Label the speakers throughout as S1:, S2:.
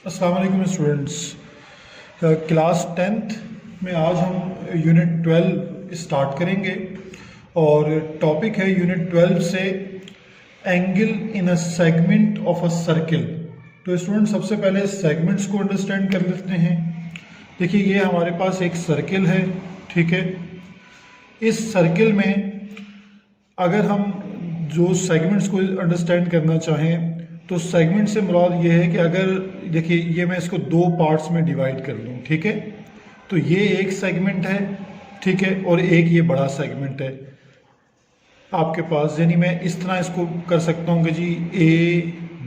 S1: अस्सलाम वालेकुम students. Class tenth में आज हम यूनिट 12 स्टार्ट करेंगे और टॉपिक है यूनिट 12 से angle in a segment of a circle. तो स्टूडेंट सबसे पहले सेगमेंट्स को अंडरस्टैंड कर लेते हैं। देखिए ये हमारे पास एक सर्किल है, ठीक है। इस सर्किल में अगर हम जो सेगमेंट्स को अंडरस्टैंड करना चाहें तो सेगमेंट से मुराद ये है कि अगर देखिए ये मैं इसको दो पार्ट्स में डिवाइड कर लूँ, ठीक है। तो ये एक सेगमेंट है, ठीक है, और एक ये बड़ा सेगमेंट है आपके पास। यानी मैं इस तरह इसको कर सकता हूँ कि जी ए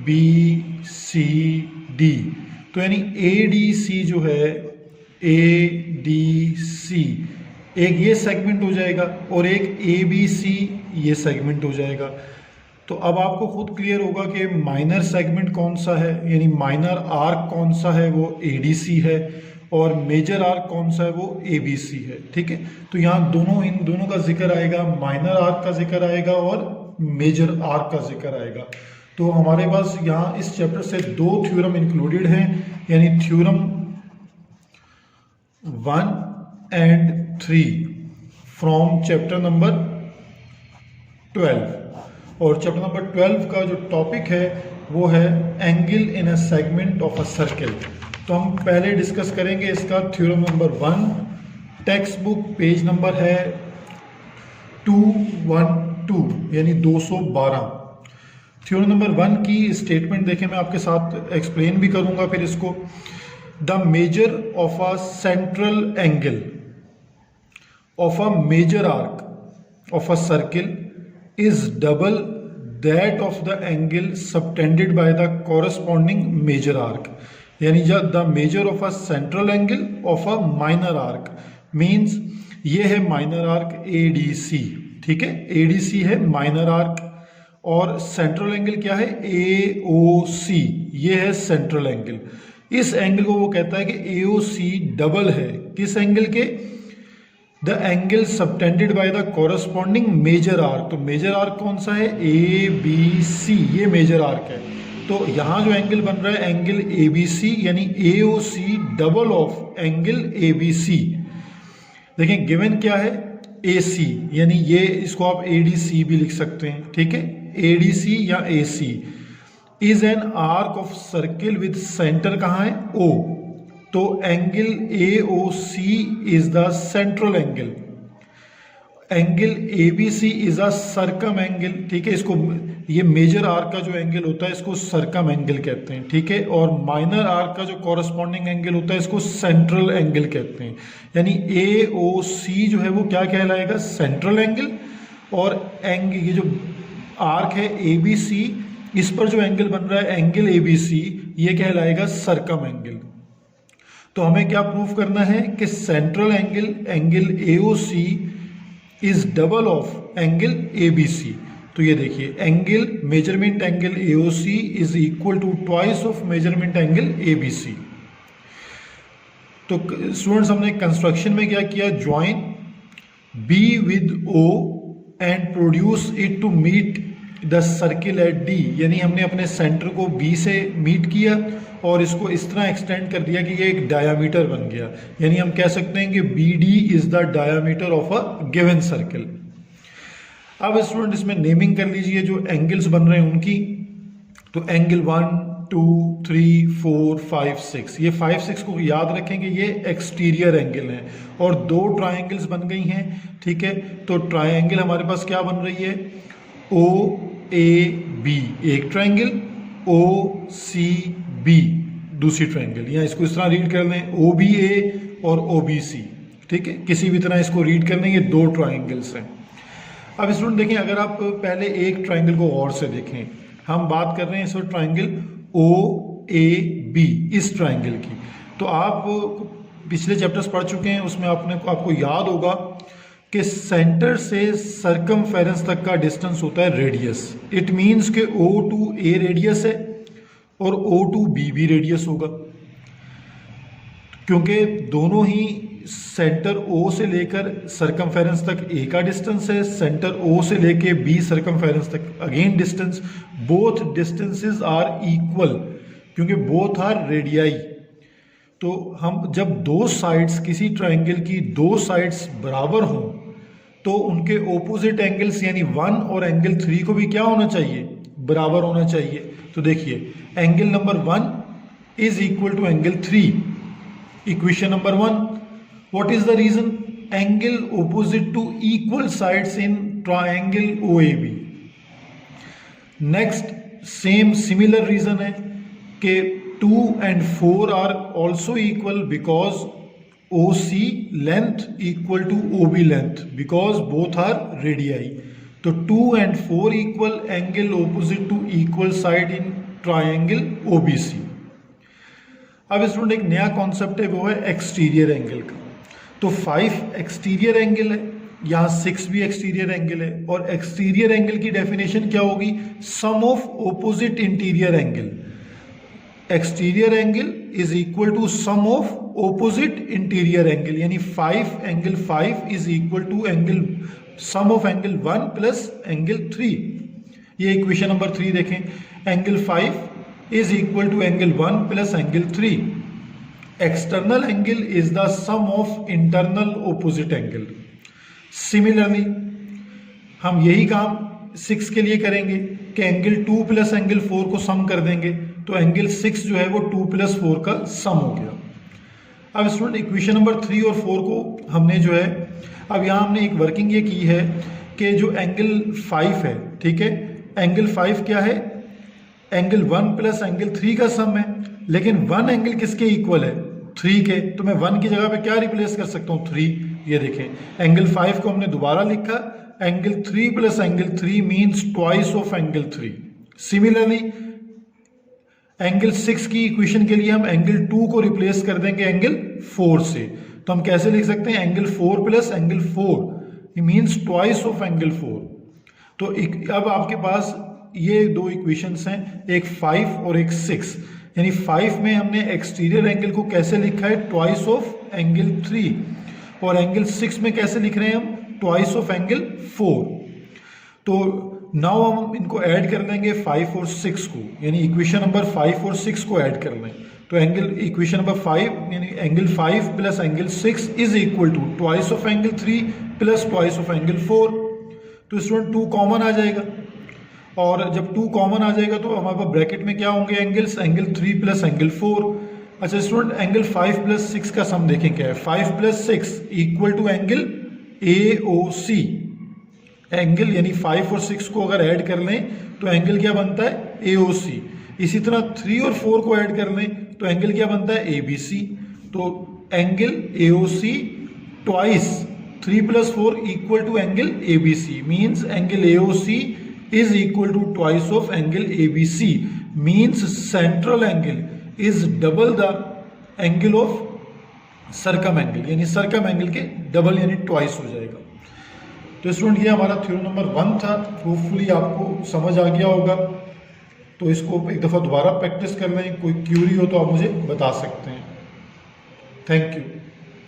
S1: बी सी डी, तो यानी ए डी सी जो है ए डी सी एक ये सेगमेंट हो जाएगा और एक ए बी सी ये सेगमेंट हो जाएगा। तो अब आपको खुद क्लियर होगा कि माइनर सेगमेंट कौन सा है, यानी माइनर आर्क कौन सा है वो एडीसी है और मेजर आर्क कौन सा है वो एबीसी है, ठीक है। तो यहाँ इन दोनों का जिक्र आएगा, माइनर आर्क का जिक्र आएगा और मेजर आर्क का जिक्र आएगा। तो हमारे पास यहाँ इस चैप्टर से दो थ्योरम इंक्लूडेड हैं, यानी theorem 1 and 3 from chapter number 12। और चैप्टर नंबर 12 का जो टॉपिक है वो है angle in a segment of a circle. तो हम पहले डिस्कस करेंगे इसका theorem number 1। Text book page number है 212 यानी 212। थ्योरम नंबर 1 की स्टेटमेंट देखें, मैं आपके साथ एक्सप्लेन भी करूंगा फिर इसको। The major of a central angle of a major arc of a circle is double that of the angle subtended by the corresponding major arc। यानी जब the measure of a central angle of a minor arc means ये है minor arc ADC, ठीक है। ADC है minor arc और central angle क्या है AOC, ये है central angle। इस एंगल को वो कहता है कि AOC डबल है किस एंगल के, the angle subtended by the corresponding major arc. तो मेजर आर्क कौन सा है ए बी सी, ये मेजर आर्क है। तो यहाँ जो एंगल बन रहा है एंगल ए बी सी यानी A O C double of angle A B C. देखें गिवन क्या है ए सी, यानी ये इसको आप ए डी सी भी लिख सकते हैं, ठीक है। ए डी सी या A C is an arc of circle with centre कहाँ है ओ। तो angle A O C is the central angle, angle A B C is a circum angle, ठीक है। इसको ये मेजर आर्क का जो एंगल होता है इसको सर्कम एंगल कहते हैं, ठीक है। और माइनर आर्क का जो कॉरस्पॉन्डिंग एंगल होता है इसको सेंट्रल एंगल कहते हैं। यानी ए ओ सी जो है वो क्या कहलाएगा सेंट्रल एंगल, और एंगल ये जो आर्क है ए बी सी इस पर जो एंगल बन रहा है एंगल ए बी सी ये कहलाएगा सर्कम एंगल। तो हमें क्या प्रूफ करना है कि central angle AOC is double of angle ABC। तो ये देखिए angle measurement angle AOC is equal to twice of measurement angle ABC। तो स्टूडेंट्स हमने कंस्ट्रक्शन में क्या किया, join B with O and produce it to meet the circle at D। यानी हमने अपने सेंटर को B से मीट किया और इसको इस तरह एक्सटेंड कर दिया कि ये एक डायामीटर बन गया। यानी हम कह सकते हैं कि BD is the diameter of a given circle. अब स्टूडेंट इसमें नेमिंग कर लीजिए जो एंगल्स बन रहे हैं उनकी। तो एंगल 1 2 3 4 5 6, ये 5 6 को याद रखेंगे, ये एक्सटीरियर एंगल हैं और दो ट्राइंगल्स बन गई हैं, ठीक है। तो ट्राइंगल हमारे पास क्या बन रही है ओ ए बी एक ट्राइंगल, ओ सी बी दूसरी ट्राइंगल, या इसको इस तरह रीड कर लें ओ बी ए और ओ बी सी, ठीक है। किसी भी तरह इसको रीड कर लें, ये दो ट्राइंगल्स हैं। अब स्टूडेंट देखें, अगर आप पहले एक ट्राइंगल को और से देखें, हम बात कर रहे हैं इस ट्राइंगल ओ ए बी इस ट्राइंगल की। तो आप पिछले चैप्टर्स पढ़ चुके हैं, उसमें आपको याद होगा कि सेंटर से सर्कमफेरेंस तक का डिस्टेंस होता है रेडियस। इट मीन्स कि O टू A रेडियस है और O टू B भी रेडियस होगा, क्योंकि दोनों ही सेंटर O से लेकर सर्कमफेरेंस तक A का डिस्टेंस है, सेंटर O से लेकर B सर्कमफेरेंस तक again distance, both distances are equal क्योंकि बोथ आर रेडियाई। तो हम जब दो साइड्स किसी ट्रायंगल की दो साइड्स बराबर हों तो उनके ओपोजिट एंगल्स यानी 1 और एंगल 3 को भी क्या होना चाहिए, बराबर होना चाहिए। तो देखिए angle number 1 is equal to angle 3, equation number 1। What is the reason? Angle opposite to equal sides in triangle OAB। Next same similar reason है कि 2 and 4 are also equal because OC length equal to OB length because both are radii. तो 2 and 4 equal angle opposite to equal side in triangle OBC। अब student एक नया concept है, वो है exterior angle का। तो 5 एक्सटीरियर एंगल है, यहाँ 6 भी एक्सटीरियर एंगल है, और एक्सटीरियर एंगल की डेफिनेशन क्या होगी? Sum of opposite interior angle. Exterior angle is equal to sum of opposite interior angle, यानी 5 angle 5 is equal to angle sum of angle 1 plus angle 3। ये इक्वेशन नंबर 3 देखें, angle 5 is equal to angle 1 plus angle 3। External angle is the sum of internal opposite angle. Similarly हम यही काम 6 के लिए करेंगे कि एंगल 2 प्लस एंगल 4 को सम कर देंगे, तो एंगल 6 जो है वो 2 प्लस 4 का सम हो गया। अब स्टूडेंट इक्वेशन नंबर 3 और 4 को हमने जो है, अब यहाँ हमने एक वर्किंग ये की है कि जो एंगल 5 है, ठीक है, एंगल 5 क्या है? एंगल 1 प्लस एंगल 3 का सम है, लेकिन 1 एंगल किसके इक्वल है? 3 के। तो मैं 1 की जगह पे क्या रिप्लेस कर सकता हूँ? 3। ये देखें एंगल 5 को हमने दोबारा लिखा, angle 3 plus angle 3 means twice of angle 3। Similarly angle 6 की इक्वेशन के लिए हम एंगल 2 को रिप्लेस कर देंगे एंगल 4 से। तो हम कैसे लिख सकते हैं? Angle 4 plus angle 4 means twice of angle 4। तो अब आपके पास ये दो इक्वेशंस हैं, एक 5 और एक 6। यानी 5 में हमने एक्सटीरियर एंगल को कैसे लिखा है? Twice of angle 3। और एंगल 6 में कैसे लिख रहे हैं हम? Twice of angle 4। तो नाउ हम इनको ऐड कर लेंगे 5 और 6 को, यानी इक्वेशन नंबर 5 और 6 को ऐड कर लें। तो एंगल इक्वेशन नंबर 5 यानी angle 5 plus angle 6 is equal to twice of angle 3 plus twice of angle 4। तो स्टूडेंट 2 कॉमन आ जाएगा, और जब 2 कॉमन आ जाएगा तो हमारे पास ब्रैकेट में क्या होंगे? Angles, angle 3 plus angle 4। अच्छा स्टूडेंट एंगल 5 प्लस 6 का सम देखें क्या है? 5 plus 6 equal to angle AOC। Angle यानी 5 और 6 को अगर ऐड कर लें तो एंगल क्या बनता है? AOC। इसी तरह 3 और 4 को ऐड कर लें तो एंगल क्या बनता है? ABC। तो angle AOC twice 3 plus 4 equal to angle ABC means angle AOC is equal to twice of angle ABC means central angle is double the angle of circumangle, यानी circumangle के double यानी twice हो जाएगा। तो student ये हमारा theorem number 1 था, hopefully आपको समझ आ गया होगा। तो इसको एक दफ़ा दोबारा प्रैक्टिस कर लें, कोई क्यूरी हो तो आप मुझे बता सकते हैं। Thank you.